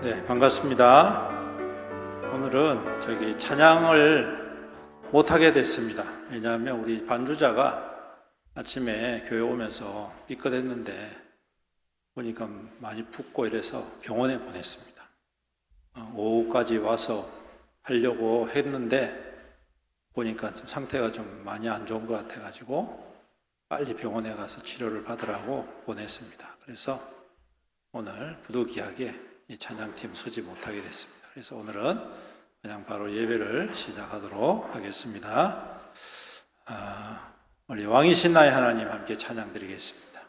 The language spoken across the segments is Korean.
네, 반갑습니다. 오늘은 찬양을 못하게 됐습니다. 왜냐하면 우리 반주자가 아침에 교회 오면서 삐끗했는데 보니까 많이 붓고 이래서 병원에 보냈습니다. 오후까지 와서 하려고 했는데 보니까 좀 상태가 좀 많이 안 좋은 것 같아가지고 빨리 병원에 가서 치료를 받으라고 보냈습니다. 그래서 오늘 부득이하게 이 찬양팀 서지 못하게 됐습니다. 그래서 오늘은 그냥 바로 예배를 시작하도록 하겠습니다. 우리 왕이신 나의 하나님 함께 찬양 드리겠습니다.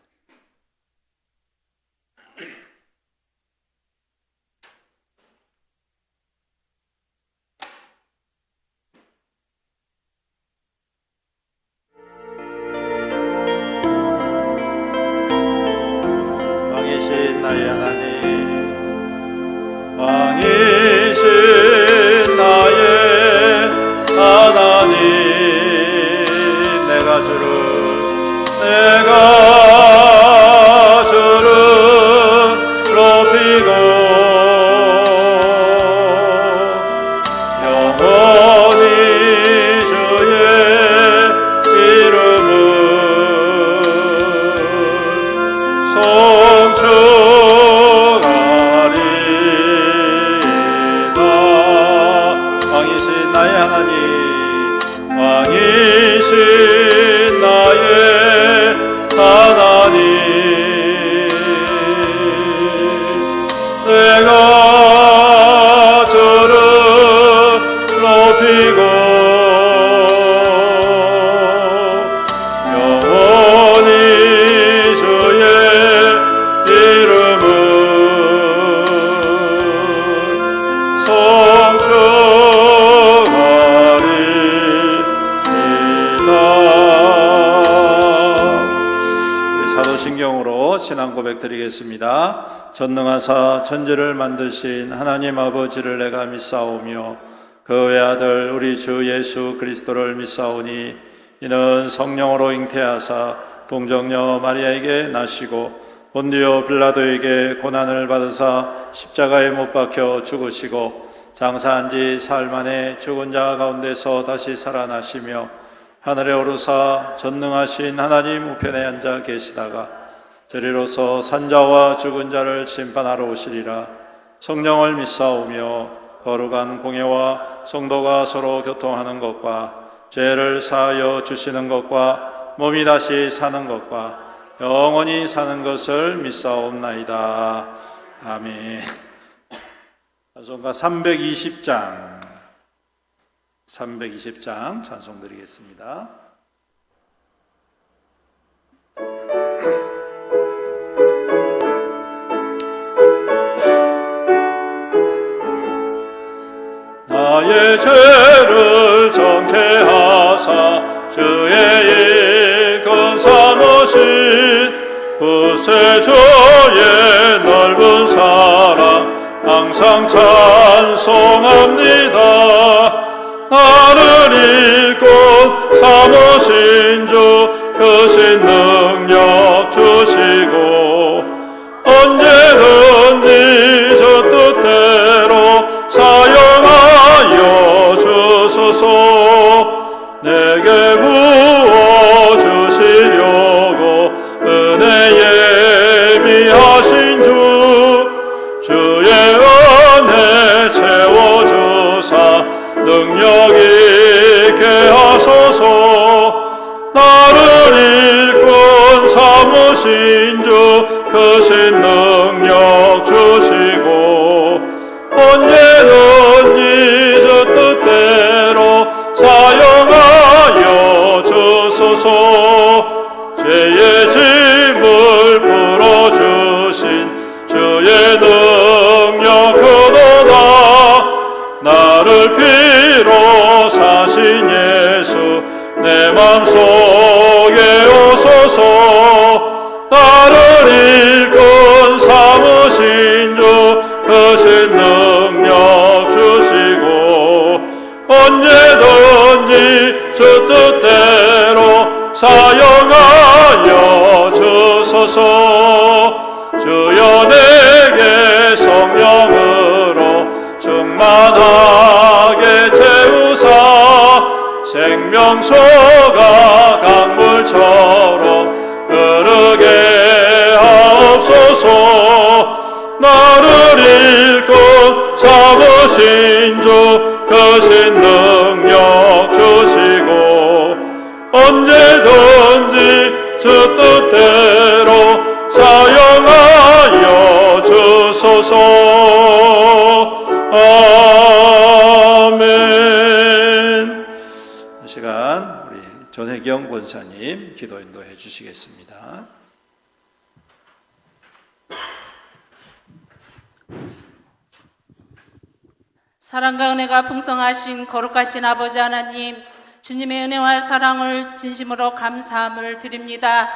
왕이신 나의 하나님, 왕이신 나의 하나님, 내가 주를 높이고 영원히 주의 이름을 송축하리이다. 왕이신 나의 하나님, 왕이신 나의 하나님, 내가 주를 높이고 영원히 주의 이름을 송축하리이다. 사도신경으로 신앙 고백 드리겠습니다. 전능하사 천지를 만드신 하나님 아버지를 내가 믿사오며 그 외아들 우리 주 예수 그리스도를 믿사오니 이는 성령으로 잉태하사 동정녀 마리아에게 나시고 본디오 빌라도에게 고난을 받으사 십자가에 못 박혀 죽으시고 장사한 지 사흘 만에 죽은 자 가운데서 다시 살아나시며 하늘에 오르사 전능하신 하나님 우편에 앉아 계시다가 저리로서 산자와 죽은 자를 심판하러 오시리라. 성령을 믿사오며 거룩한 공예와 성도가 서로 교통하는 것과 죄를 사하여 주시는 것과 몸이 다시 사는 것과 영원히 사는 것을 믿사옵나이다. 아멘. 찬송가 320장 찬송 드리겠습니다. 나의 죄를 정케 하사 주의 일꾼 삼으신 구세주의 넓은 사랑 항상 찬송합니다. 나를 일꾼 삼으신 주 크신 능력 주시고 언제든지 저 뜻대로 사용하여 주소서. 내게 부어주시려고 은혜 예비하신 주의 은혜 채워주사 능력 있게 하소서. 나를 일꾼 삼으신 주 크신 능력 주시고 언제든지 저 뜻대로 사용하여 주소서. 죄의 짐을 풀어주신 주의 능력 크도다. 나를 피로 사신 예수 내 맘속에 오소서. 나를 일꾼 삼으신 주 크신 능력 주시고 언제든지 주 뜻대로 사용하여 주소서. 주여 내게 성령을 생명수가 강물처럼 흐르게 하옵소서. 나를 일꾼 삼으신 주 크신 능력 주시고 언제든지 주 뜻대로 사용하여 주소서. 아멘. 이 시간 우리 전혜경 권사님 기도 인도해 주시겠습니다. 사랑과 은혜가 풍성하신 거룩하신 아버지 하나님, 주님의 은혜와 사랑을 진심으로 감사함을 드립니다.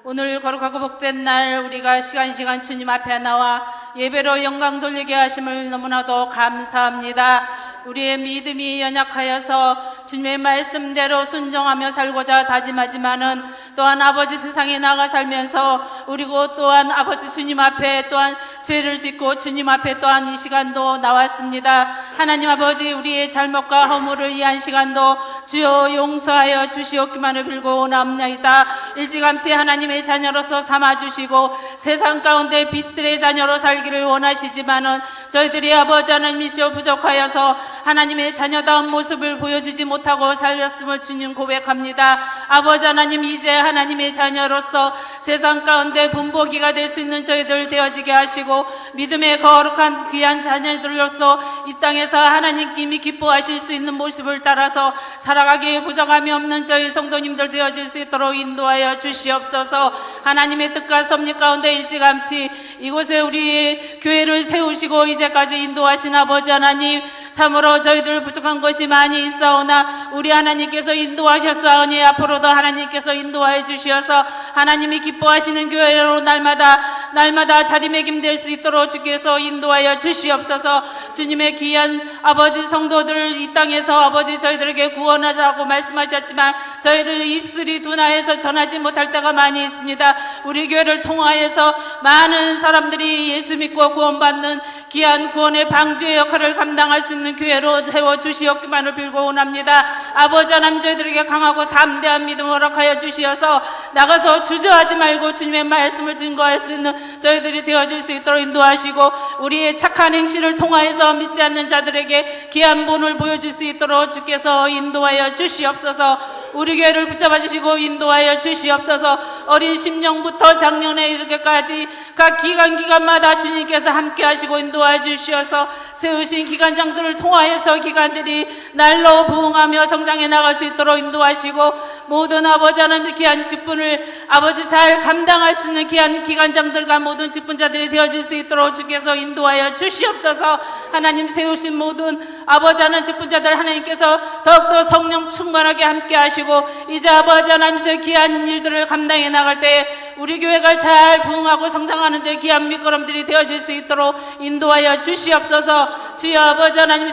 오늘 거룩하고 복된 날 우리가 시간 주님 앞에 나와 예배로 영광 돌리게 하심을 너무나도 감사합니다. 우리의 믿음이 연약하여서 주님의 말씀대로 순종하며 살고자 다짐하지만은 또한 아버지 세상에 나가 살면서 우리고 또한 아버지 주님 앞에 또한 죄를 짓고 주님 앞에 또한 이 시간도 나왔습니다. 하나님 아버지, 우리의 잘못과 허물을 이한 시간도 주여 용서하여 주시옵기만을 빌고 원하옵나이다. 일찌감치 하나님의 자녀로서 삼아주시고 세상 가운데 빛들의 자녀로 살기를 원하시지만은 저희들이 아버지 하나님이시여 부족하여서 하나님의 자녀다운 모습을 보여주지 못하고 살렸음을 주님 고백합니다. 아버지 하나님, 이제 하나님의 자녀로서 세상 가운데 본보기가 될 수 있는 저희들 되어지게 하시고 믿음의 거룩한 귀한 자녀들로서 이 땅에서 하나님께미 기뻐하실 수 있는 모습을 따라서 살아가기에 부족함이 없는 저희 성도님들 되어질 수 있도록 인도하여 주시옵소서. 하나님의 뜻과 섭리 가운데 일찌감치 이곳에 우리 교회를 세우시고 이제까지 인도하신 아버지 하나님, 참으로 저희들 부족한 것이 많이 있사오나 우리 하나님께서 인도하셨사오니 앞으로도 하나님께서 인도하여 주시어서 하나님이 기뻐하시는 교회로 날마다 자리매김될 수 있도록 주께서 인도하여 주시옵소서. 주님의 귀한 아버지 성도들 이 땅에서 아버지 저희들에게 구원하자고 말씀하셨지만 저희를 입술이 둔하여서 전하지 못할 때가 많이 있습니다. 우리 교회를 통하여서 많은 사람들이 예수 믿고 구원받는 귀한 구원의 방주의 역할을 감당할 수 있는 교회로 세워주시옵기만을 빌고 원합니다. 아버지 하나님, 저희들에게 강하고 담대한 믿음 허락하여 주시어서 나가서 주저하지 말고 주님의 말씀을 증거할 수 있는 저희들이 되어줄 수 있도록 인도하시고 우리의 착한 행실을 통하여서 믿지 않는 자들에게 귀한 본을 보여줄 수 있도록 주께서 인도하여 주시옵소서. 우리 교회를 붙잡아 주시고 인도하여 주시옵소서. 어린 심령부터 작년에 이르기까지 각 기간마다 주님께서 함께 하시고 인도하여 주시어서 세우신 기관장들을 통하여서 기관들이 날로 부흥하며 성장해 나갈 수 있도록 인도하시고 모든 아버지 하나님 귀한 직분을 아버지 잘 감당할 수 있는 귀한 기관장들과 모든 직분자들이 되어질 수 있도록 주께서 인도하여 주시옵소서. 하나님 세우신 모든 아버지 하나님 직분자들 하나님께서 더욱더 성령 충만하게 함께 하시고 이제 아버지 하나님께서 귀한 일들을 감당해 나갈 때 우리 교회가 잘 부흥하고 성장하는 데 귀한 밑거름들이 되어질 수 있도록 인도하여 주시옵소서. 주여 아버지 하나님,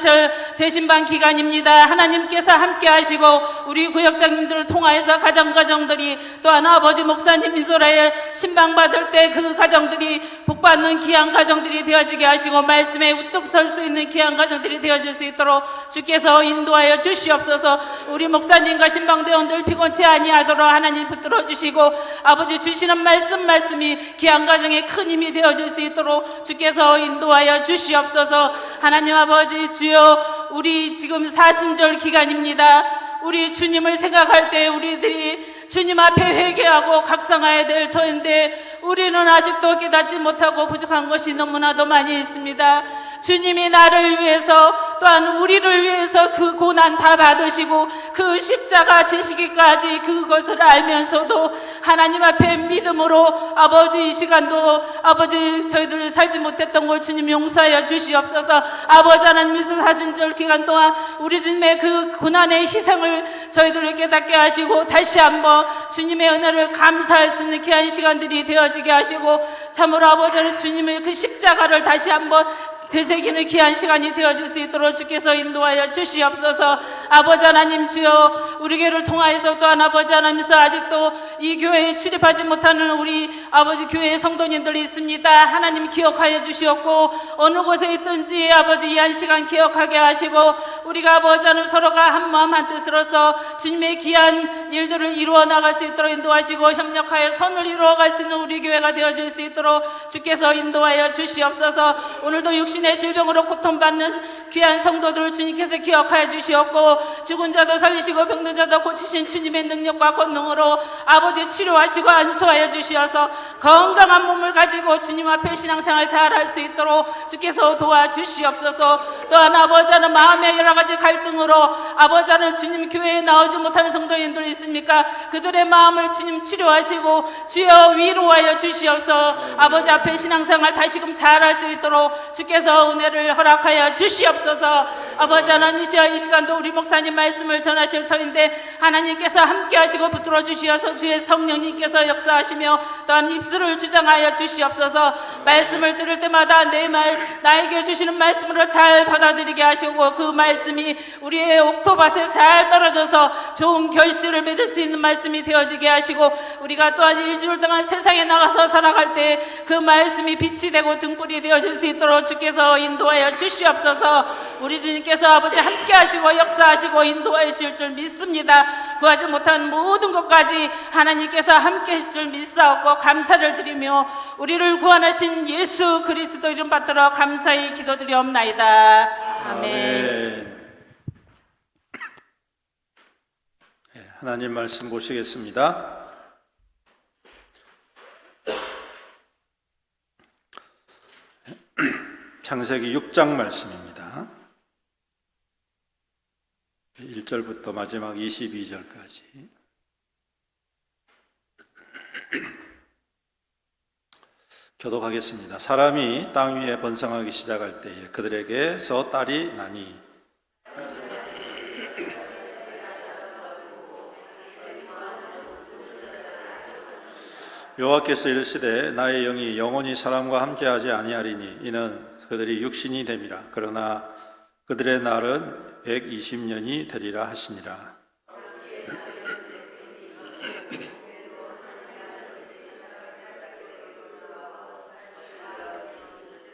대신반 기간입니다. 하나님께서 함께 하시고 우리 구역장님들을 통하여서 가정들이 또한 아버지 목사님 미소라에 신방받을 때 그 가정들이 복받는 귀한 가정들이 되어지게 하시고 말씀에 우뚝 설 수 있는 귀한 가정들이 되어질 수 있도록 주께서 인도하여 주시옵소서. 우리 목사님과 신방대원들 피곤치 아니하도록 하나님 붙들어 주시고 아버지 주시는 말씀이 귀한 가정에 큰 힘이 되어질 수 있도록 주께서 인도하여 주시옵소서. 하나님 아버지, 주여 우리 지금 사순절 기간입니다. 우리 주님을 생각할 때 우리들이 주님 앞에 회개하고 각성해야 될 터인데 우리는 아직도 깨닫지 못하고 부족한 것이 너무나도 많이 있습니다. 주님이 나를 위해서 또한 우리를 위해서 그 고난 다 받으시고 그 십자가 지시기까지 그것을 알면서도 하나님 앞에 믿음으로 아버지 이 시간도 아버지 저희들 살지 못했던 걸 주님 용서하여 주시옵소서. 아버지 하나님께서 사순절 기간 동안 우리 주님의 그 고난의 희생을 저희들을 깨닫게 하시고 다시 한번 주님의 은혜를 감사할 수 있는 귀한 시간들이 되어지게 하시고 참으로 아버지는 주님의 그 십자가를 다시 한번 되새기는 귀한 시간이 되어질 수 있도록 주께서 인도하여 주시옵소서. 아버지 하나님, 주여 우리 교회를 통하여서 또한 아버지 하나님께서 아직도 이 교회에 출입하지 못하는 우리 아버지 교회의 성도님들이 있습니다. 하나님 기억하여 주시옵고 어느 곳에 있든지 아버지 이 한 시간 기억하게 하시고 우리가 아버지 하나님 서로가 한 마음 한 뜻으로서 주님의 귀한 일들을 이루어 나갈 수 있도록 인도하시고 협력하여 선을 이루어갈 수 있는 우리 교회가 되어줄 수 있도록 주께서 인도하여 주시옵소서. 오늘도 육신의 질병으로 고통받는 귀한 성도들을 주님께서 기억하여 주시옵고 죽은 자도 살리시고 병든 자도 고치신 주님의 능력과 권능으로 아버지 치료하시고 안수하여 주시어서 건강한 몸을 가지고 주님 앞에 신앙생활 잘할 수 있도록 주께서 도와주시옵소서. 또한 아버지 하나님 마음의 여러 가지 갈등으로 아버지 하나님 주님 교회에 나오지 못하는 성도님들 있습니까? 그들의 마음을 주님 치료하시고 주여 위로하여 주시옵소서. 아버지 앞에 신앙생활 다시금 잘할 수 있도록 주께서 은혜를 허락하여 주시옵소서. 아버지 하나님이시여 이 시간도 우리 목사님 말씀을 전하실 터인데 하나님께서 함께 하시고 붙들어 주시어서 주의 성령님께서 역사하시며 또한 입술을 주장하여 주시옵소서. 말씀을 들을 때마다 내 말 나에게 주시는 말씀으로 잘 받아들이게 하시고 그 말씀이 우리의 옥토밭에 잘 떨어져서 좋은 결실을 맺을 수 있는 말씀이 되어지게 하시고 우리가 또한 일주일 동안 세상에 나가서 살아갈 때 그 말씀이 빛이 되고 등불이 되어질 수 있도록 주께서 인도하여 주시옵소서. 우리 주님께서 아버지 함께 하시고 역사하시고 인도하여 주실 줄 믿습니다. 구하지 못한 모든 것까지 하나님께서 함께 하실 줄 믿사옵고 감사를 드리며 우리를 구원하신 예수 그리스도 이름 받들어 감사히 기도드리옵나이다. 아멘. 하나님 말씀 보시겠습니다. 창세기 6장 말씀입니다. 1절부터 마지막 22절까지. 교독하겠습니다. 사람이 땅 위에 번성하기 시작할 때에 그들에게서 딸이 나니 여호와께서 이르시되 나의 영이 영원히 사람과 함께하지 아니하리니 이는 그들이 육신이 됨이라. 그러나 그들의 날은 120년이 되리라 하시니라.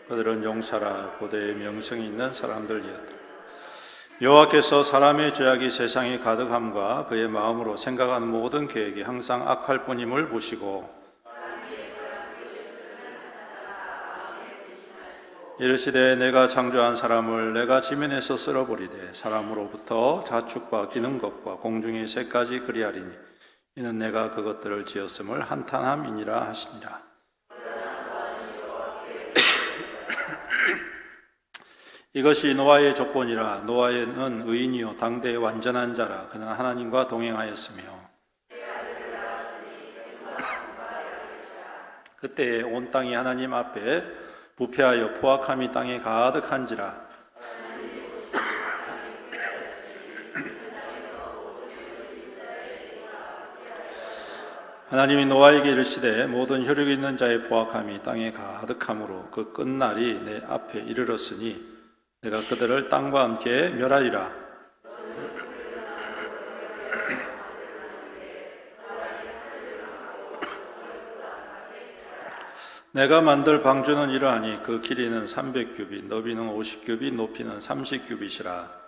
그들은 용사라 고대의 명성이 있는 사람들이었다. 여호와께서 사람의 죄악이 세상에 가득함과 그의 마음으로 생각하는 모든 계획이 항상 악할 뿐임을 보시고 이르시되 내가 창조한 사람을 내가 지면에서 쓸어버리되 사람으로부터 자축과 기는 것과 공중의 새까지 그리하리니 이는 내가 그것들을 지었음을 한탄함이니라 하시니라. 이것이 노아의 조건이라. 노아는 의인이요 당대의 완전한 자라. 그는 하나님과 동행하였으며 그때에 온 땅이 하나님 앞에 부패하여 포악함이 땅에 가득한지라. 하나님이 노아에게 이르시되 모든 혈육 있는 자의 포악함이 땅에 가득함으로 그 끝날이 내 앞에 이르렀으니 내가 그들을 땅과 함께 멸하리라. 내가 만들 방주는 이러하니 그 길이는 300규빗, 너비는 50규빗, 높이는 30규빗이라.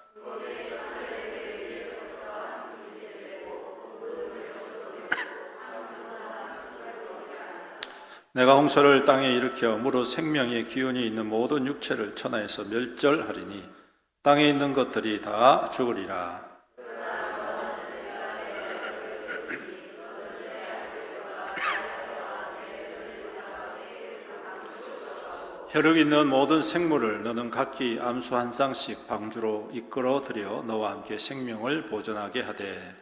내가 홍수를 땅에 일으켜 무릇 생명의 기운이 있는 모든 육체를 천하에서 멸절하리니 땅에 있는 것들이 다 죽으리라. 혈육 있는 모든 생물을 너는 각기 암수 한 쌍씩 방주로 이끌어 들여 너와 함께 생명을 보존하게 하되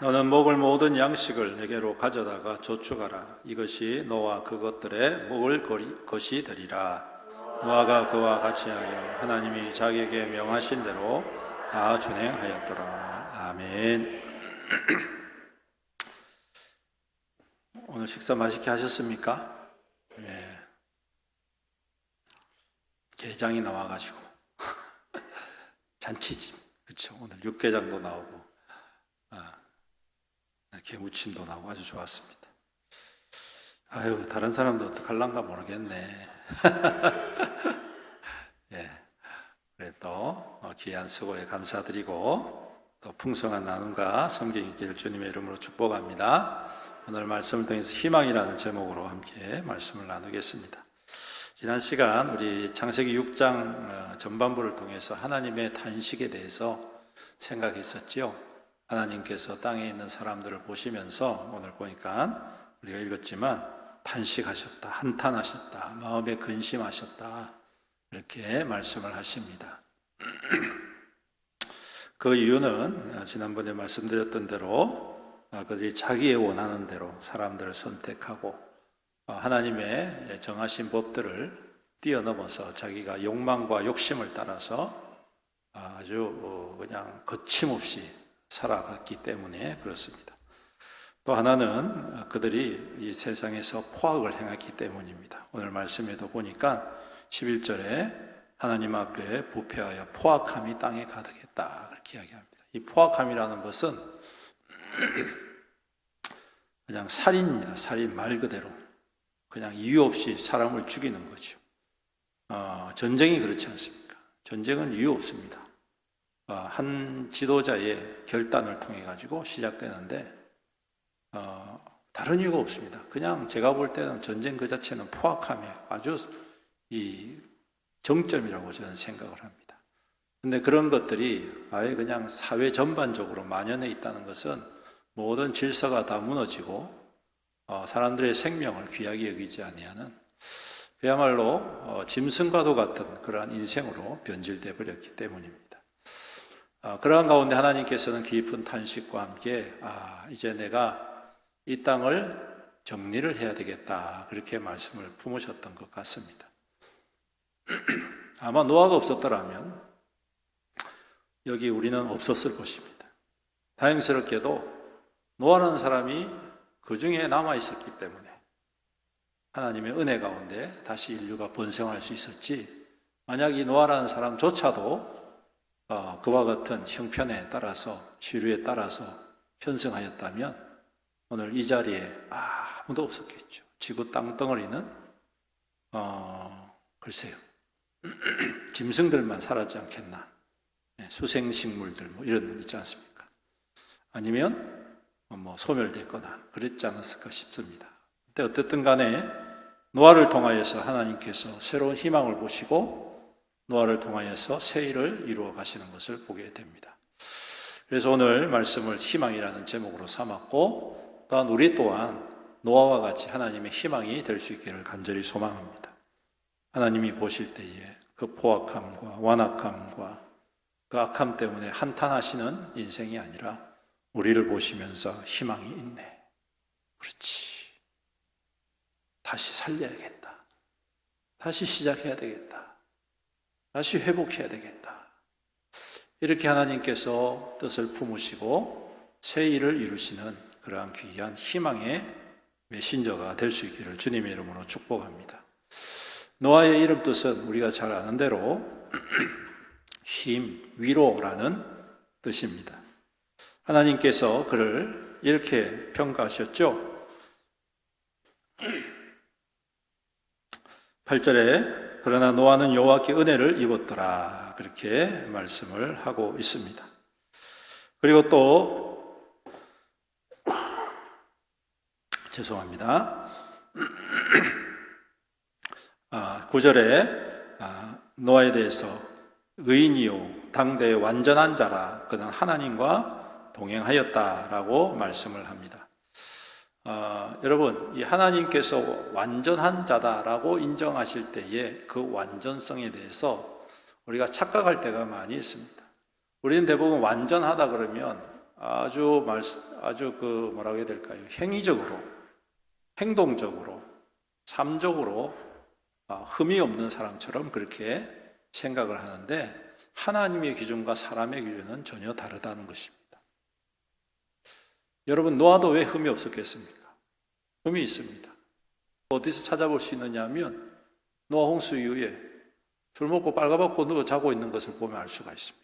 너는 먹을 모든 양식을 내게로 가져다가 저축하라. 이것이 너와 그것들의 먹을 것이 되리라. 노아가 그와 같이 하여 하나님이 자기에게 명하신 대로 다 준행하였더라. 아멘. 오늘 식사 맛있게 하셨습니까? 예. 게장이 나와가지고 잔치집, 그렇죠? 오늘 육개장도 나오고 이렇게 무침도 나오고 아주 좋았습니다. 아유, 다른 사람도 어떡할란가 모르겠네. 예. 그래도 귀한 수고에 감사드리고 또 풍성한 나눔과 섬김이 있기를 주님의 이름으로 축복합니다. 오늘 말씀을 통해서 희망이라는 제목으로 함께 말씀을 나누겠습니다. 지난 시간 우리 창세기 6장 전반부를 통해서 하나님의 단식에 대해서 생각했었죠. 하나님께서 땅에 있는 사람들을 보시면서 오늘 보니까 우리가 읽었지만 단식하셨다, 한탄하셨다, 마음에 근심하셨다, 이렇게 말씀을 하십니다. 그 이유는 지난번에 말씀드렸던 대로 그들이 자기의 원하는 대로 사람들을 선택하고 하나님의 정하신 법들을 뛰어넘어서 자기가 욕망과 욕심을 따라서 아주 그냥 거침없이 살아갔기 때문에 그렇습니다. 또 하나는 그들이 이 세상에서 포악을 행했기 때문입니다. 오늘 말씀에도 보니까 11절에 하나님 앞에 부패하여 포악함이 땅에 가득했다, 그렇게 이야기합니다. 이 포악함이라는 것은 그냥 살인입니다. 살인 말 그대로 그냥 이유 없이 사람을 죽이는 거죠. 전쟁이 그렇지 않습니까? 전쟁은 이유 없습니다. 한 지도자의 결단을 통해 가지고 시작되는데 다른 이유가 없습니다. 그냥 제가 볼 때는 전쟁 그 자체는 포악함의 아주 이 정점이라고 저는 생각을 합니다. 근데 그런 것들이 아예 그냥 사회 전반적으로 만연해 있다는 것은 모든 질서가 다 무너지고 사람들의 생명을 귀하게 여기지 아니하는 그야말로 짐승과도 같은 그러한 인생으로 변질되어 버렸기 때문입니다. 그러한 가운데 하나님께서는 깊은 탄식과 함께 이제 내가 이 땅을 정리를 해야 되겠다, 그렇게 말씀을 품으셨던 것 같습니다. 아마 노아가 없었더라면 여기 우리는 없었을 것입니다. 다행스럽게도 노아라는 사람이 그 중에 남아 있었기 때문에 하나님의 은혜 가운데 다시 인류가 번성할 수 있었지, 만약 이 노아라는 사람조차도 그와 같은 형편에 따라서 시류에 따라서 편승하였다면 오늘 이 자리에 아무도 없었겠죠. 지구 땅덩어리는 글쎄요, 짐승들만 살았지 않겠나. 수생식물들 뭐 이런 있지 않습니까? 아니면 소멸됐거나 그랬지 않았을까 싶습니다. 근데 어쨌든 간에 노아를 통하여서 하나님께서 새로운 희망을 보시고 노아를 통하여서 새 일을 이루어 가시는 것을 보게 됩니다. 그래서 오늘 말씀을 희망이라는 제목으로 삼았고, 또한 우리 또한 노아와 같이 하나님의 희망이 될 수 있기를 간절히 소망합니다. 하나님이 보실 때에 그 포악함과 완악함과 그 악함 때문에 한탄하시는 인생이 아니라 우리를 보시면서 희망이 있네, 그렇지, 다시 살려야겠다, 다시 시작해야 되겠다, 다시 회복해야 되겠다, 이렇게 하나님께서 뜻을 품으시고 새 일을 이루시는 그러한 귀한 희망의 메신저가 될 수 있기를 주님의 이름으로 축복합니다. 노아의 이름 뜻은 우리가 잘 아는 대로 쉼, 위로라는 뜻입니다. 하나님께서 그를 이렇게 평가하셨죠. 8절에 그러나 노아는 여호와께 은혜를 입었더라, 그렇게 말씀을 하고 있습니다. 그리고 또 죄송합니다. 9절에 노아에 대해서 의인이요 당대의 완전한 자라, 그는 하나님과 동행하였다라고 말씀을 합니다. 여러분, 이 하나님께서 완전한 자다라고 인정하실 때에 그 완전성에 대해서 우리가 착각할 때가 많이 있습니다. 우리는 대부분 완전하다 그러면 아주 뭐라고 해야 될까요? 행위적으로, 행동적으로, 삶적으로 흠이 없는 사람처럼 그렇게 생각을 하는데, 하나님의 기준과 사람의 기준은 전혀 다르다는 것입니다. 여러분, 노아도 왜 흠이 없었겠습니까? 흠이 있습니다. 어디서 찾아볼 수 있느냐 하면 노아 홍수 이후에 술 먹고 빨가벗고 누워 자고 있는 것을 보면 알 수가 있습니다.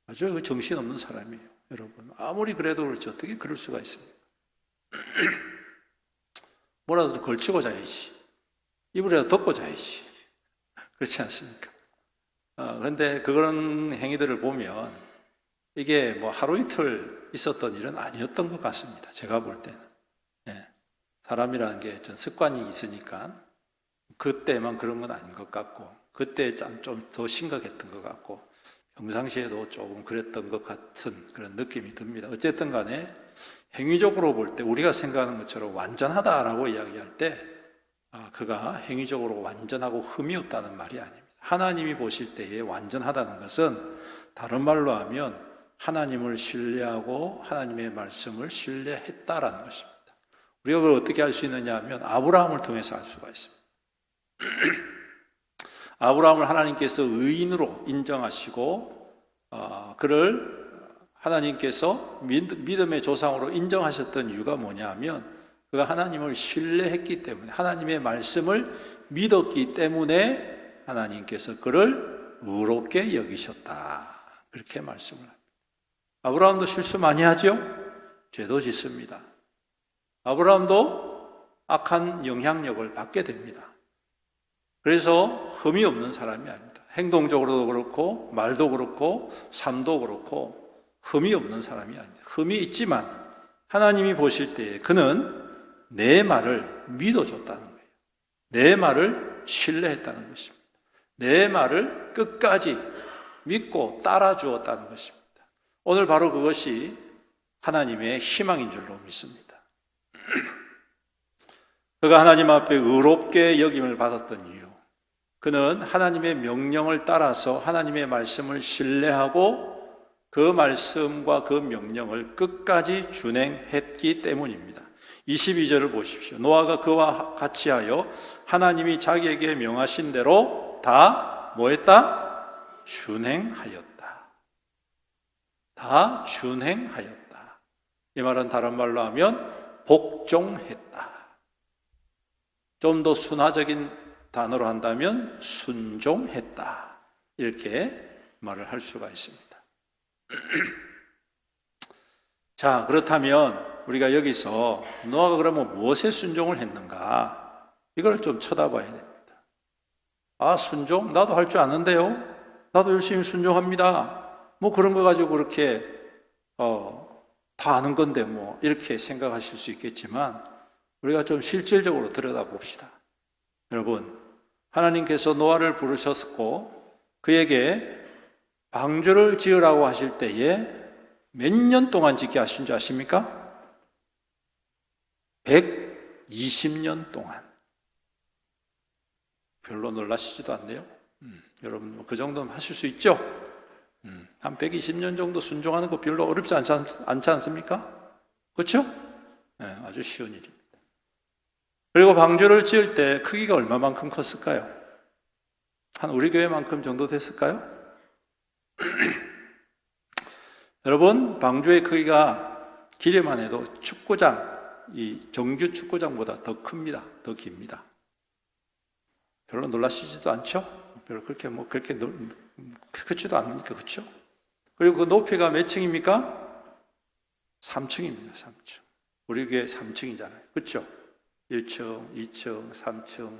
아주 정신없는 사람이에요. 여러분, 아무리 그래도 그렇지 어떻게 그럴 수가 있습니까? 뭐라도 걸치고 자야지, 이불이라도 덮고 자야지, 그렇지 않습니까? 그런데 그런 행위들을 보면 이게 뭐 하루 이틀 있었던 일은 아니었던 것 같습니다. 제가 볼 때는. 사람이라는 게 전 습관이 있으니까 그때만 그런 건 아닌 것 같고, 그때 좀 더 심각했던 것 같고, 평상시에도 조금 그랬던 것 같은 그런 느낌이 듭니다. 어쨌든 간에 행위적으로 볼 때 우리가 생각하는 것처럼 완전하다라고 이야기할 때 그가 행위적으로 완전하고 흠이 없다는 말이 아닙니다. 하나님이 보실 때에 완전하다는 것은 다른 말로 하면 하나님을 신뢰하고 하나님의 말씀을 신뢰했다라는 것입니다. 우리가 그걸 어떻게 알 수 있느냐 하면 아브라함을 통해서 알 수가 있습니다. 아브라함을 하나님께서 의인으로 인정하시고 그를 하나님께서 믿음의 조상으로 인정하셨던 이유가 뭐냐 하면 그가 하나님을 신뢰했기 때문에, 하나님의 말씀을 믿었기 때문에 하나님께서 그를 의롭게 여기셨다, 그렇게 말씀을 합니다. 아브라함도 실수 많이 하죠? 죄도 짓습니다. 아브라함도 악한 영향력을 받게 됩니다. 그래서 흠이 없는 사람이 아닙니다. 행동적으로도 그렇고 말도 그렇고 삶도 그렇고 흠이 없는 사람이 아닙니다. 흠이 있지만 하나님이 보실 때에 그는 내 말을 믿어줬다는 거예요. 내 말을 신뢰했다는 것입니다. 내 말을 끝까지 믿고 따라주었다는 것입니다. 오늘 바로 그것이 하나님의 희망인 줄로 믿습니다. 그가 하나님 앞에 의롭게 여김을 받았던 이유, 그는 하나님의 명령을 따라서 하나님의 말씀을 신뢰하고 그 말씀과 그 명령을 끝까지 준행했기 때문입니다. 22절을 보십시오. 노아가 그와 같이 하여 하나님이 자기에게 명하신 대로 다 뭐했다? 준행하였다. 다 준행하였다. 이 말은 다른 말로 하면 복종했다. 좀 더 순화적인 단어로 한다면 순종했다, 이렇게 말을 할 수가 있습니다. 자, 그렇다면 우리가 여기서 노아가 그러면 무엇에 순종을 했는가, 이걸 좀 쳐다봐야 됩니다. 순종? 나도 할 줄 아는데요? 나도 열심히 순종합니다. 뭐 그런 거 가지고 그렇게 다 아는 건데 뭐 이렇게 생각하실 수 있겠지만 우리가 좀 실질적으로 들여다봅시다. 여러분, 하나님께서 노아를 부르셨고 그에게 방주를 지으라고 하실 때에 몇 년 동안 짓게 하신 줄 아십니까? 120년 동안. 별로 놀라시지도 않네요. 여러분 그 정도는 하실 수 있죠? 한 120년 정도 순종하는 거 별로 어렵지 않지 않습니까? 그렇죠? 네, 아주 쉬운 일입니다. 그리고 방주를 지을 때 크기가 얼마만큼 컸을까요? 한 우리 교회만큼 정도 됐을까요? 여러분, 방주의 크기가 길이만 해도 축구장, 이 정규 축구장보다 더 큽니다. 더 깁니다. 별로 놀라시지도 않죠? 별로 그렇게 크지도 않으니까, 그렇죠? 그리고 그 높이가 몇 층입니까? 3층입니다. 3층. 우리 교회 3층이잖아요. 그렇죠? 1층, 2층, 3층.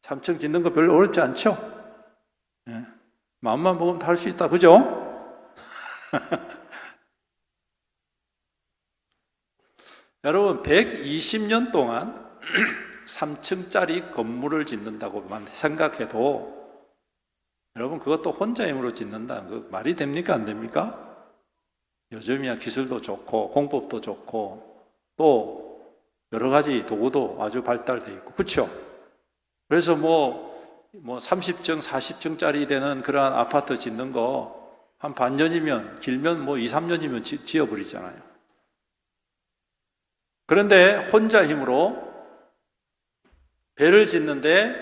3층 짓는 거 별로 어렵지 않죠? 네. 마음만 먹으면 다 할 수 있다. 그죠? 여러분, 120년 동안 3층짜리 건물을 짓는다고만 생각해도 여러분, 그것도 혼자 힘으로 짓는다는 거 말이 됩니까? 안 됩니까? 요즘이야 기술도 좋고 공법도 좋고 또 여러 가지 도구도 아주 발달되어 있고, 그렇죠? 그래서 뭐 30층, 40층짜리 되는 그러한 아파트 짓는 거 한 반년이면, 길면 2, 3년이면 지어버리잖아요. 그런데 혼자 힘으로 배를 짓는데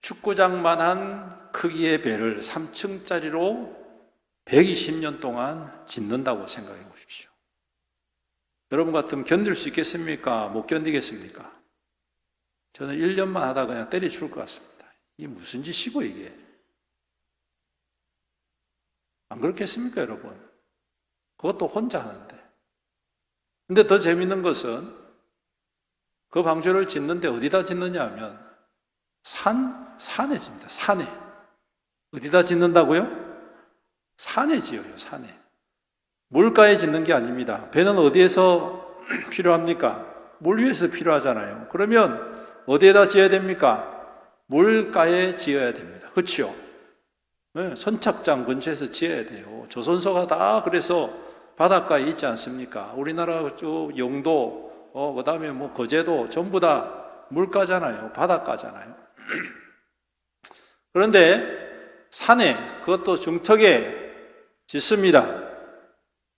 축구장만한 크기의 배를 3층짜리로 120년 동안 짓는다고 생각해 보십시오. 여러분 같으면 견딜 수 있겠습니까? 못 견디겠습니까? 저는 1년만 하다 그냥 때려 죽을 것 같습니다. 이게 무슨 짓이고 이게? 안 그렇겠습니까, 여러분? 그것도 혼자 하는데. 근데 더 재밌는 것은 그 방주를 짓는데 어디다 짓느냐 하면 산에 짓습니다. 산에. 어디다 짓는다고요? 산에 지어요, 산에. 물가에 짓는 게 아닙니다. 배는 어디에서 필요합니까? 물 위에서 필요하잖아요. 그러면 어디에다 지어야 됩니까? 물가에 지어야 됩니다. 그렇죠? 네, 선착장 근처에서 지어야 돼요. 조선소가 다 그래서 바닷가에 있지 않습니까? 우리나라 쭉 영도, 그 다음에 뭐 거제도 전부 다 물가잖아요. 바닷가잖아요. 그런데 산에, 그것도 중턱에 짓습니다.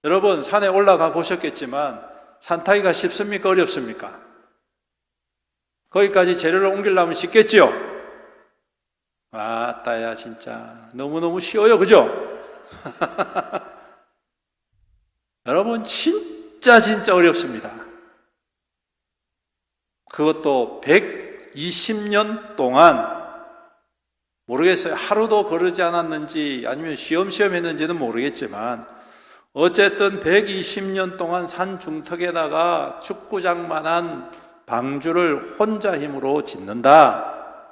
여러분, 산에 올라가 보셨겠지만 산 타기가 쉽습니까? 어렵습니까? 거기까지 재료를 옮기려면 쉽겠지요? 아따야, 진짜 너무너무 쉬워요. 그죠? 여러분, 진짜 어렵습니다. 그것도 120년 동안 모르겠어요. 하루도 거르지 않았는지 아니면 쉬엄쉬엄 했는지는 모르겠지만 어쨌든 120년 동안 산 중턱에다가 축구장만한 방주를 혼자 힘으로 짓는다.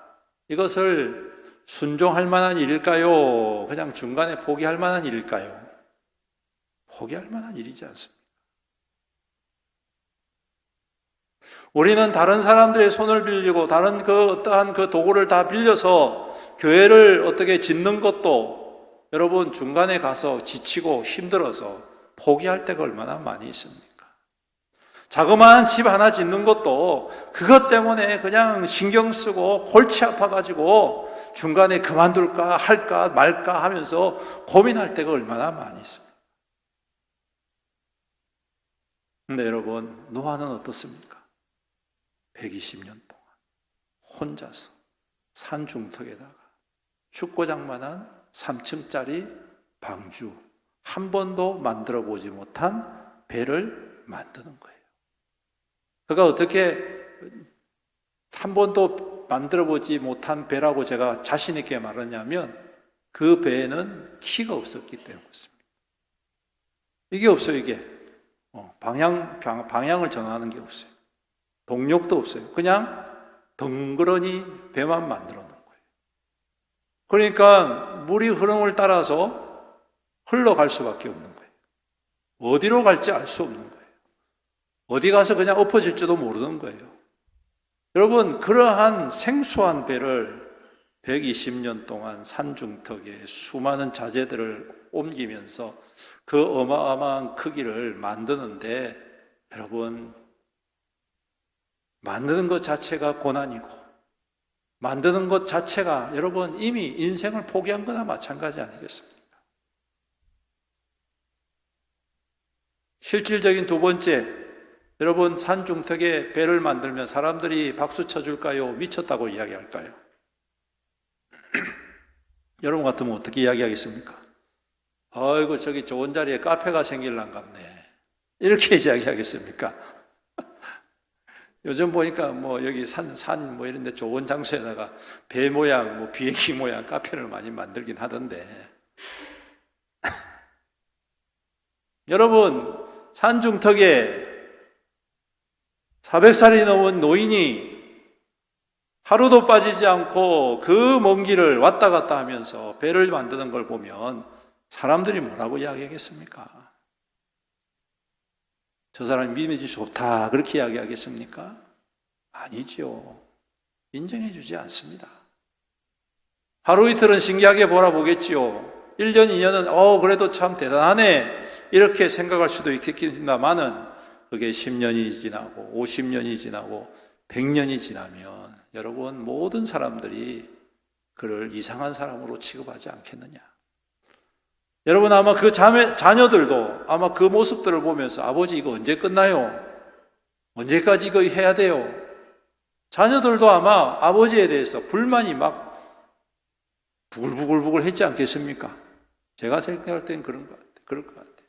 이것을 순종할 만한 일일까요? 그냥 중간에 포기할 만한 일일까요? 포기할 만한 일이지 않습니까? 우리는 다른 사람들의 손을 빌리고 다른 어떠한 그 도구를 다 빌려서 교회를 어떻게 짓는 것도 여러분 중간에 가서 지치고 힘들어서 포기할 때가 얼마나 많이 있습니까? 자그마한 집 하나 짓는 것도 그것 때문에 그냥 신경 쓰고 골치 아파가지고 중간에 그만둘까 할까 말까 하면서 고민할 때가 얼마나 많이 있습니까? 근데 여러분, 노아는 어떻습니까? 120년 동안 혼자서 산 중턱에다가 축구장만한 3층짜리 방주, 한 번도 만들어 보지 못한 배를 만드는 거예요. 그가 어떻게 한 번도 만들어 보지 못한 배라고 제가 자신 있게 말하냐면 그 배에는 키가 없었기 때문이었습니다. 이게 없어요, 이게. 방향을 정하는 게 없어요. 동력도 없어요. 그냥 덩그러니 배만 만들어 놓은 거예요. 그러니까 물이 흐름을 따라서 흘러갈 수밖에 없는 거예요. 어디로 갈지 알 수 없는 거예요. 어디 가서 그냥 엎어질지도 모르는 거예요. 여러분, 그러한 생소한 배를 120년 동안 산중턱에 수많은 자재들을 옮기면서 그 어마어마한 크기를 만드는데 여러분, 만드는 것 자체가 고난이고 만드는 것 자체가 여러분 이미 인생을 포기한 거나 마찬가지 아니겠습니까? 실질적인 두 번째, 여러분 산중턱에 배를 만들면 사람들이 박수 쳐줄까요? 미쳤다고 이야기할까요? 여러분 같으면 어떻게 이야기하겠습니까? 아이고 저기 좋은 자리에 카페가 생길란 같네 이렇게 이야기하겠습니까? 요즘 보니까 뭐 여기 산 뭐 이런 데 좋은 장소에다가 배 모양, 뭐 비행기 모양 카페를 많이 만들긴 하던데 여러분 산중턱에 400살이 넘은 노인이 하루도 빠지지 않고 그 먼 길을 왔다 갔다 하면서 배를 만드는 걸 보면 사람들이 뭐라고 이야기하겠습니까? 저 사람이 믿음이 좋다 그렇게 이야기하겠습니까? 아니죠. 인정해 주지 않습니다. 하루 이틀은 신기하게 바라보겠지요. 1년, 2년은 그래도 참 대단하네 이렇게 생각할 수도 있겠습니다만은 그게 10년이 지나고 50년이 지나고 100년이 지나면 여러분 모든 사람들이 그를 이상한 사람으로 취급하지 않겠느냐. 여러분 아마 그 자녀들도 아마 그 모습들을 보면서 아버지 이거 언제 끝나요? 언제까지 이거 해야 돼요? 자녀들도 아마 아버지에 대해서 불만이 막 부글부글 했지 않겠습니까? 제가 생각할 땐 그럴 것 같아요.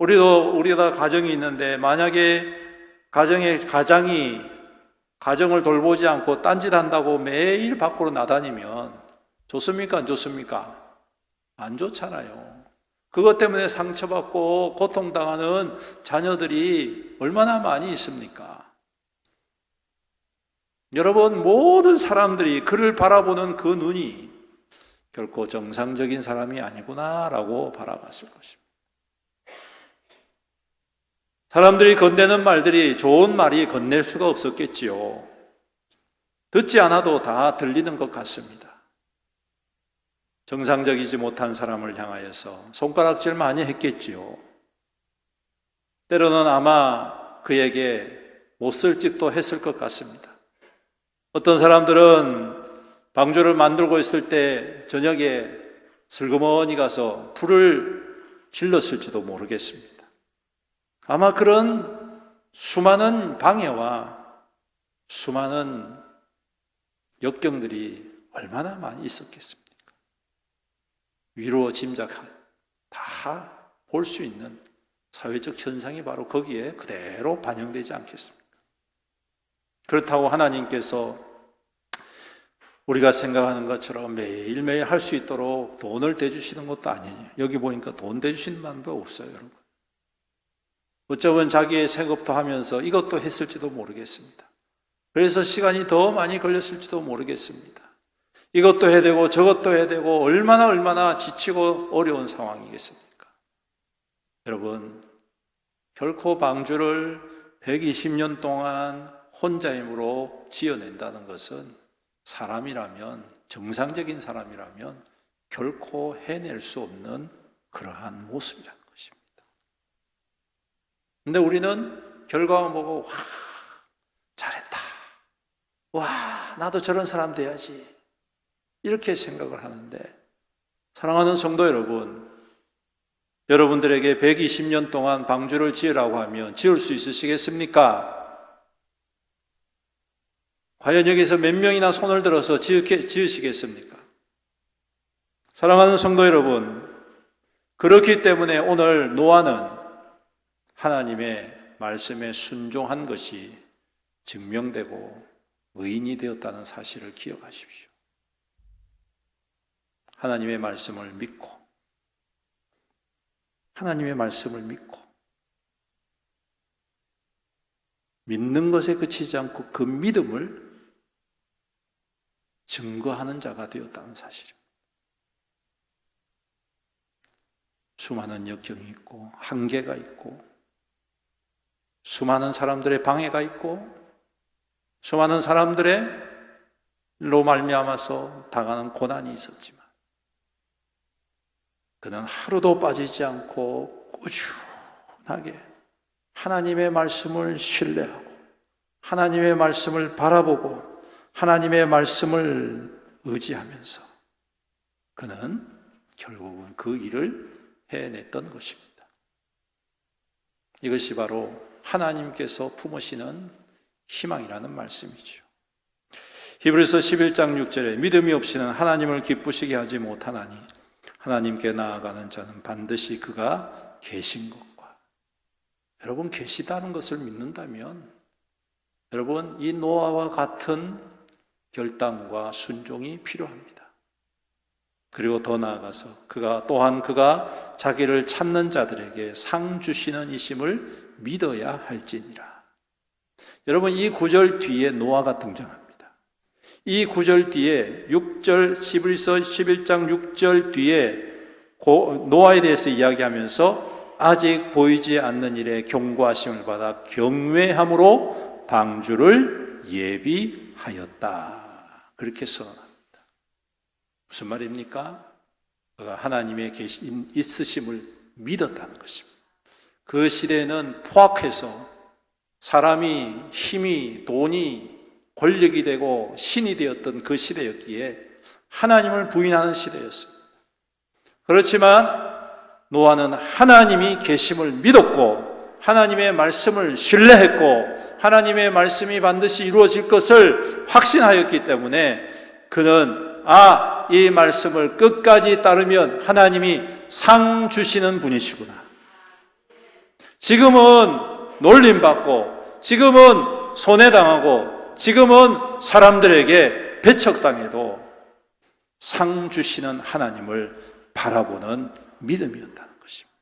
우리가 가정이 있는데 만약에 가정을 돌보지 않고 딴짓한다고 매일 밖으로 나다니면 좋습니까? 안 좋습니까? 안 좋잖아요. 그것 때문에 상처받고 고통당하는 자녀들이 얼마나 많이 있습니까? 여러분, 모든 사람들이 그를 바라보는 그 눈이 결코 정상적인 사람이 아니구나라고 바라봤을 것입니다. 사람들이 건네는 말들이 좋은 말이 건넬 수가 없었겠지요. 듣지 않아도 다 들리는 것 같습니다. 정상적이지 못한 사람을 향하여서 손가락질 많이 했겠지요. 때로는 아마 그에게 못쓸 짓도 했을 것 같습니다. 어떤 사람들은 방주를 만들고 있을 때 저녁에 슬그머니 가서 불을 질렀을지도 모르겠습니다. 아마 그런 수많은 방해와 수많은 역경들이 얼마나 많이 있었겠습니까? 위로 다 볼 수 있는 사회적 현상이 바로 거기에 그대로 반영되지 않겠습니까? 그렇다고 하나님께서 우리가 생각하는 것처럼 매일매일 할 수 있도록 돈을 대주시는 것도 아니에요. 여기 보니까 돈 대주시는 방법 없어요, 여러분. 어쩌면 자기의 생업도 하면서 이것도 했을지도 모르겠습니다. 그래서 시간이 더 많이 걸렸을지도 모르겠습니다. 이것도 해야 되고 저것도 해야 되고 얼마나 지치고 어려운 상황이겠습니까? 여러분, 결코 방주를 120년 동안 혼자 힘으로 지어낸다는 것은 사람이라면, 정상적인 사람이라면 결코 해낼 수 없는 그러한 모습이라는 것입니다. 근데 우리는 결과만 보고 와, 잘했다. 와, 나도 저런 사람 돼야지. 이렇게 생각을 하는데, 사랑하는 성도 여러분, 여러분들에게 120년 동안 방주를 지으라고 하면 지을 수 있으시겠습니까? 과연 여기서 몇 명이나 손을 들어서 지으시겠습니까? 사랑하는 성도 여러분, 그렇기 때문에 오늘 노아는 하나님의 말씀에 순종한 것이 증명되고 의인이 되었다는 사실을 기억하십시오. 하나님의 말씀을 믿고, 하나님의 말씀을 믿는 것에 그치지 않고 그 믿음을 증거하는 자가 되었다는 사실입니다. 수많은 역경이 있고 한계가 있고 수많은 사람들의 방해가 있고 수많은 사람들의 로 말미암아서 당하는 고난이 있었지만 그는 하루도 빠지지 않고 꾸준하게 하나님의 말씀을 신뢰하고 하나님의 말씀을 바라보고 하나님의 말씀을 의지하면서 그는 결국은 그 일을 해냈던 것입니다. 이것이 바로 하나님께서 품으시는 희망이라는 말씀이죠. 히브리서 11장 6절에 믿음이 없이는 하나님을 기쁘시게 하지 못하나니 하나님께 나아가는 자는 반드시 그가 계신 것과, 여러분 계시다는 것을 믿는다면 여러분 이 노아와 같은 결단과 순종이 필요합니다. 그리고 더 나아가서 그가 자기를 찾는 자들에게 상 주시는 이심을 믿어야 할지니라. 여러분 이 구절 뒤에 노아가 등장합니다. 이 구절 뒤에 6절, 히브리서 11장 6절 뒤에 노아에 대해서 이야기하면서 아직 보이지 않는 일에 경고하심을 받아 경외함으로 방주를 예비하였다. 그렇게 선언합니다. 무슨 말입니까? 그가 하나님의 있으심을 믿었다는 것입니다. 그 시대에는 포악해서 사람이 힘이, 돈이, 권력이 되고 신이 되었던 그 시대였기에 하나님을 부인하는 시대였습니다. 그렇지만 노아는 하나님이 계심을 믿었고 하나님의 말씀을 신뢰했고 하나님의 말씀이 반드시 이루어질 것을 확신하였기 때문에 그는 이 말씀을 끝까지 따르면 하나님이 상 주시는 분이시구나. 지금은 놀림받고, 지금은 손해당하고, 지금은 사람들에게 배척당해도 상 주시는 하나님을 바라보는 믿음이었다는 것입니다.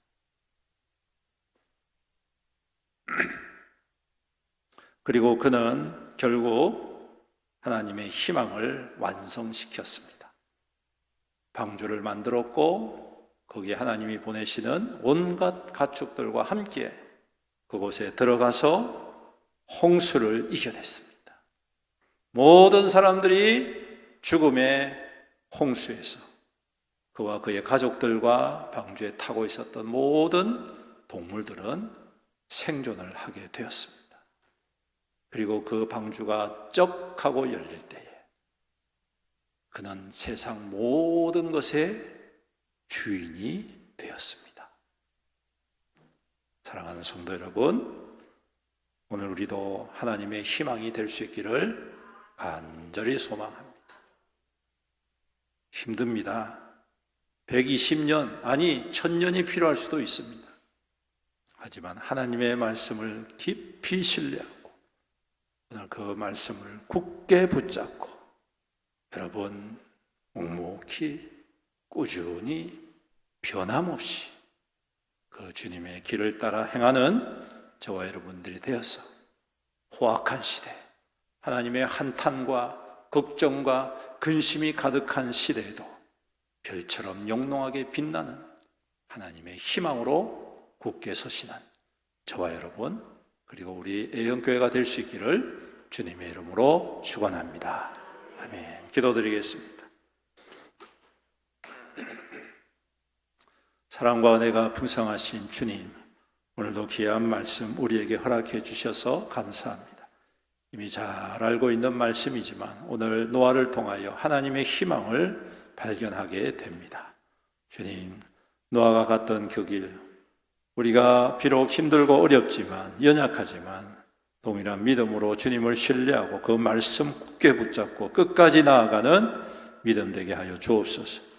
그리고 그는 결국 하나님의 희망을 완성시켰습니다. 방주를 만들었고 거기에 하나님이 보내시는 온갖 가축들과 함께 그곳에 들어가서 홍수를 이겨냈습니다. 모든 사람들이 죽음의 홍수에서 그와 그의 가족들과 방주에 타고 있었던 모든 동물들은 생존을 하게 되었습니다. 그리고 그 방주가 쩍 하고 열릴 때에 그는 세상 모든 것의 주인이 되었습니다. 사랑하는 성도 여러분, 오늘 우리도 하나님의 희망이 될 수 있기를 간절히 소망합니다. 힘듭니다. 120년, 아니 1000년이 필요할 수도 있습니다. 하지만 하나님의 말씀을 깊이 신뢰하고 오늘 그 말씀을 굳게 붙잡고 여러분 묵묵히 꾸준히 변함없이 그 주님의 길을 따라 행하는 저와 여러분들이 되어서 호악한 시대, 하나님의 한탄과 걱정과 근심이 가득한 시대에도 별처럼 영롱하게 빛나는 하나님의 희망으로 굳게 서시는 저와 여러분, 그리고 우리 애영교회가 될 수 있기를 주님의 이름으로 축원합니다. 아멘. 기도드리겠습니다. 사랑과 은혜가 풍성하신 주님, 오늘도 귀한 말씀 우리에게 허락해 주셔서 감사합니다. 이미 잘 알고 있는 말씀이지만 오늘 노아를 통하여 하나님의 희망을 발견하게 됩니다. 주님, 노아가 갔던 그 길, 우리가 비록 힘들고 어렵지만 연약하지만 동일한 믿음으로 주님을 신뢰하고 그 말씀 굳게 붙잡고 끝까지 나아가는 믿음 되게 하여 주옵소서.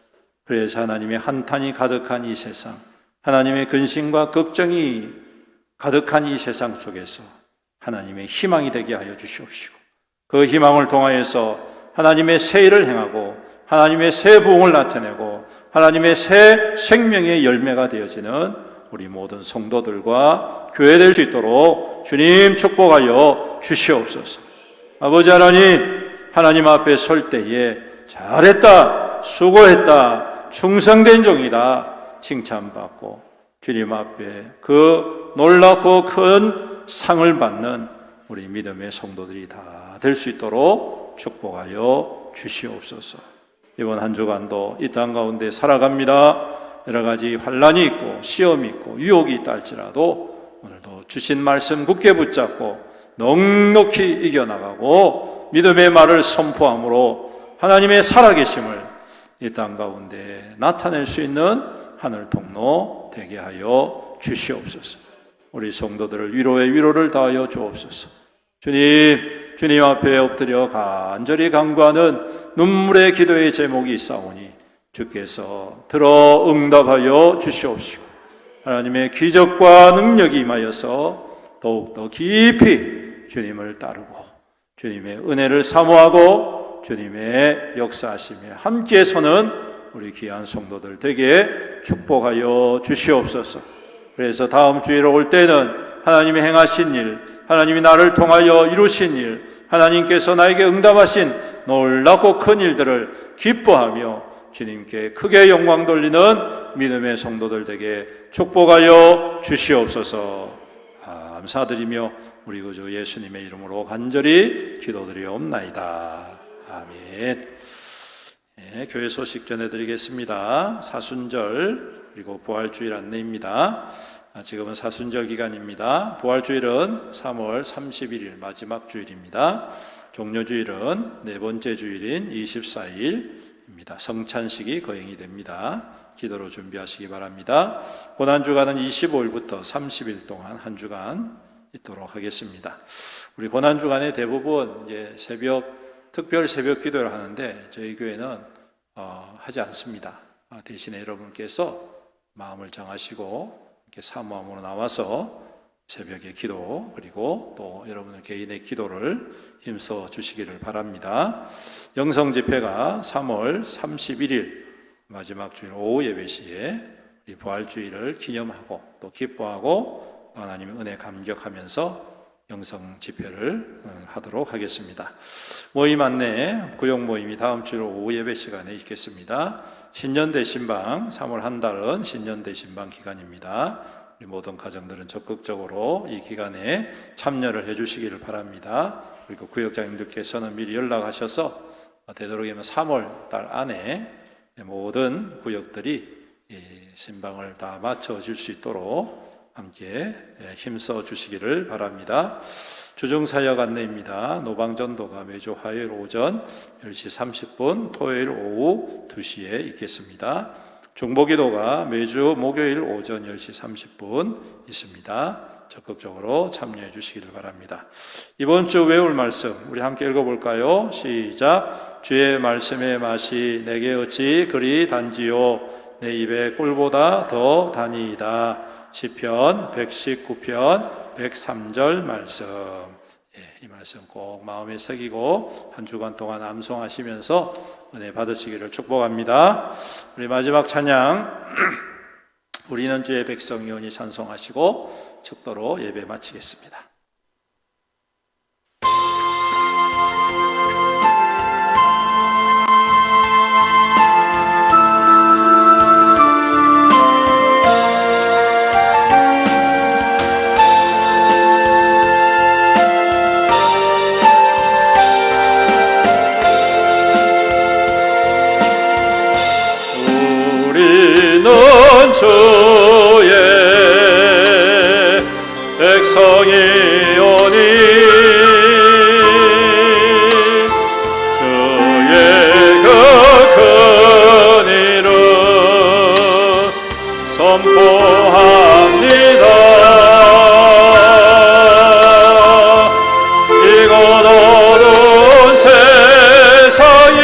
그래서 하나님의 한탄이 가득한 이 세상, 하나님의 근심과 걱정이 가득한 이 세상 속에서 하나님의 희망이 되게 하여 주시옵시고 그 희망을 통하여서 하나님의 새 일을 행하고 하나님의 새 부흥을 나타내고 하나님의 새 생명의 열매가 되어지는 우리 모든 성도들과 교회 될 수 있도록 주님 축복하여 주시옵소서. 아버지 하나님, 하나님 앞에 설 때에 잘했다, 수고했다, 충성된 종이다 칭찬받고 주님 앞에 그 놀랍고 큰 상을 받는 우리 믿음의 성도들이 다 될 수 있도록 축복하여 주시옵소서. 이번 한 주간도 이 땅 가운데 살아갑니다. 여러 가지 환난이 있고 시험이 있고 유혹이 있다 할지라도 오늘도 주신 말씀 굳게 붙잡고 넉넉히 이겨나가고 믿음의 말을 선포함으로 하나님의 살아계심을 이 땅 가운데 나타낼 수 있는 하늘 통로 되게 하여 주시옵소서. 우리 성도들을 위로에 위로를 다하여 주옵소서. 주님 앞에 엎드려 간절히 간구하는 눈물의 기도의 제목이 있사오니 주께서 들어 응답하여 주시옵시고 하나님의 기적과 능력이 임하여서 더욱더 깊이 주님을 따르고 주님의 은혜를 사모하고 주님의 역사하심에 함께 서는 우리 귀한 성도들 되게 축복하여 주시옵소서. 그래서 다음 주일에 올 때는 하나님이 행하신 일, 하나님이 나를 통하여 이루신 일, 하나님께서 나에게 응답하신 놀랍고 큰 일들을 기뻐하며 주님께 크게 영광 돌리는 믿음의 성도들 되게 축복하여 주시옵소서. 감사드리며 우리 구주 예수님의 이름으로 간절히 기도드리옵나이다. 아멘. 네, 교회 소식 전해드리겠습니다. 사순절 그리고 부활주일 안내입니다. 지금은 사순절 기간입니다. 부활주일은 3월 31일 마지막 주일입니다. 종료주일은 네 번째 주일인 24일입니다. 성찬식이 거행이 됩니다. 기도로 준비하시기 바랍니다. 고난주간은 25일부터 30일 동안 한 주간 있도록 하겠습니다. 우리 고난주간에 대부분 이제 특별 새벽 기도를 하는데 저희 교회는 하지 않습니다. 대신에 여러분께서 마음을 정하시고 이렇게 사모함으로 나와서 새벽의 기도 그리고 또 여러분들 개인의 기도를 힘써 주시기를 바랍니다. 영성 집회가 3월 31일 마지막 주일 오후 예배 시에 우리 부활주의를 기념하고 또 기뻐하고 또 하나님의 은혜 감격하면서 영성 집회를 하도록 하겠습니다. 모임 안내 구역 모임이 다음 주일 오후 예배 시간에 있겠습니다. 신년대 신방 3월 한 달은 신년대 신방 기간입니다. 우리 모든 가정들은 적극적으로 이 기간에 참여를 해 주시기를 바랍니다. 그리고 구역장님들께서는 미리 연락하셔서 되도록이면 3월 달 안에 모든 구역들이 이 신방을 다 마쳐 줄 수 있도록 함께 힘써 주시기를 바랍니다. 주중사역 안내입니다. 노방전도가 매주 화요일 오전 10시 30분, 토요일 오후 2시에 있겠습니다. 중보기도가 매주 목요일 오전 10시 30분 있습니다. 적극적으로 참여해 주시기를 바랍니다. 이번 주 외울 말씀 우리 함께 읽어볼까요? 시작. 주의 말씀의 맛이 내게 어찌 그리 단지요 내 입에 꿀보다 더 다니이다. 시편 119편 103절 말씀. 이 말씀 꼭 마음에 새기고 한 주간 동안 암송하시면서 은혜 받으시기를 축복합니다. 우리 마지막 찬양 우리는 주의 백성이오니 찬송하시고 축도로 예배 마치겠습니다. 주의 백성이오니 주의 그 큰 일을 선포합니다. 이곳 어두운 세상에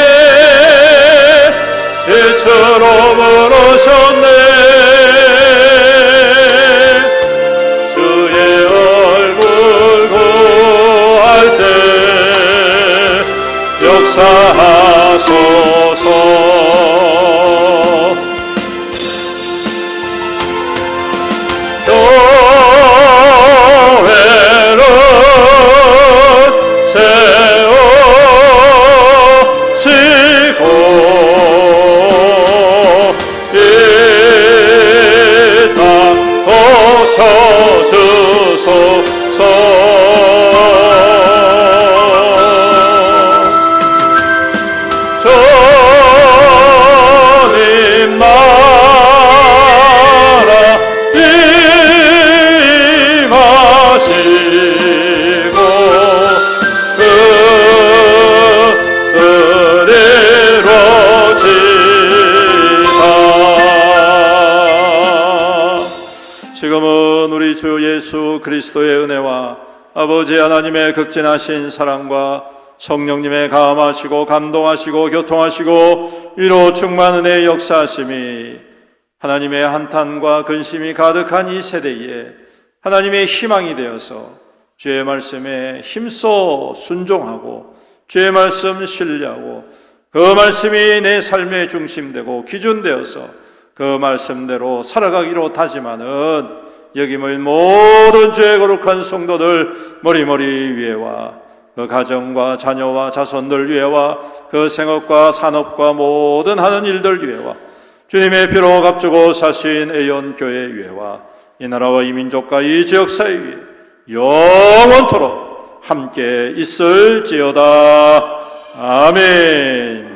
빛으로 부르셨네. 주의 얼굴 구할 때 역사하소서. 교회를 세우시고 고쳐주소서. 주님 나라 임하시고 그 은혜로지다. 지금은 우리 주 예수 그리스도의 은혜와 아버지 하나님의 극진하신 사랑과 성령님의 감하시고 감동하시고 교통하시고 위로 충만 은혜의 역사하심이 하나님의 한탄과 근심이 가득한 이 세대에 하나님의 희망이 되어서 주의 말씀에 힘써 순종하고 주의 말씀 신뢰하고 그 말씀이 내 삶의 중심되고 기준되어서 그 말씀대로 살아가기로 다짐하는 여기 모인 모든 주의 거룩한 성도들 머리머리 위에와 그 가정과 자녀와 자손들 위에와 그 생업과 산업과 모든 하는 일들 위에와 주님의 피로 값주고 사신 애연교회 위에와 이 나라와 이 민족과 이 지역사회 위에 영원토록 함께 있을지어다. 아멘.